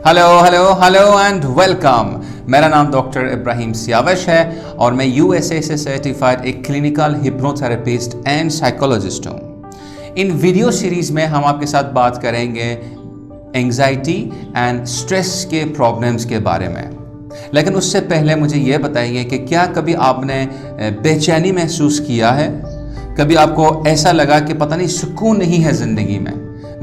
Hello hello hello and welcome. मेरा नाम doctor Ibrahim सियावश है और मैं यूएसए से सर्टिफाइड एक क्लिनिकल हिप्नोथेरेपिस्ट एंड साइकोलॉजिस्ट हूँ। इन वीडियो सीरीज़ में हम आपके साथ बात करेंगे एंग्जाइटी एंड स्ट्रेस के प्रॉब्लम्स के बारे में। लेकिन उससे पहले मुझे ये बताइए कि क्या कभी आपने बेचैनी महसूस किया है? कभी आपको ऐसा लगा कि पता नहीं सुकून नहीं है ज़िंदगी में?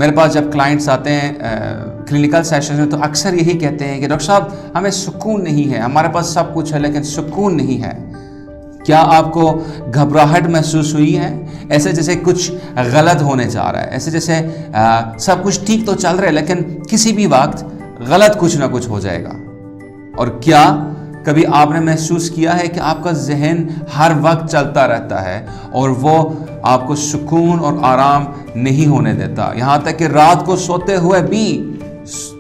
मेरे पास जब क्लाइंट्स आते हैं क्लिनिकल सेशन में तो अक्सर यही कहते हैं कि डॉक्टर साहब हमें सुकून नहीं है, हमारे पास सब कुछ है लेकिन सुकून नहीं है। क्या आपको घबराहट महसूस हुई है? ऐसे जैसे कुछ गलत होने जा रहा है, ऐसे जैसे सब कुछ ठीक तो चल रहा है लेकिन किसी भी वक्त गलत कुछ ना कुछ हो जाएगा। और क्या कभी आपने महसूस किया है कि आपका जहन हर वक्त चलता रहता है और वो आपको सुकून और आराम नहीं होने देता, यहाँ तक कि रात को सोते हुए भी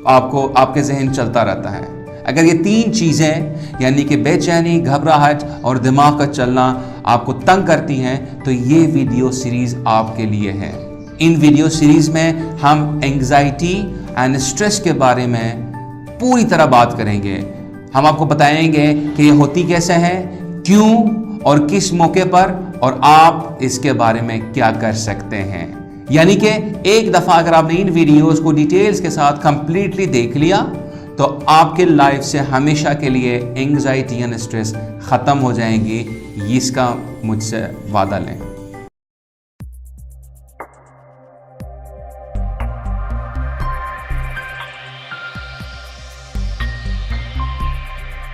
आपके जहन चलता रहता है? अगर ये तीन चीज़ें यानी कि बेचैनी, घबराहट और दिमाग का चलना आपको तंग करती हैं तो ये वीडियो सीरीज़ आपके लिए है। इन वीडियो सीरीज़ में हम एंग्जाइटी एंड स्ट्रेस के बारे में पूरी तरह बात करेंगे। हम आपको बताएंगे कि ये होती कैसे है, क्यों और किस मौके पर, और आप इसके बारे में क्या कर सकते हैं। यानी कि एक दफ़ा अगर आपने इन वीडियोस को डिटेल्स के साथ कंप्लीटली देख लिया तो आपके लाइफ से हमेशा के लिए एंग्जाइटी एंड स्ट्रेस ख़त्म हो जाएंगी। इसका मुझसे वादा लें।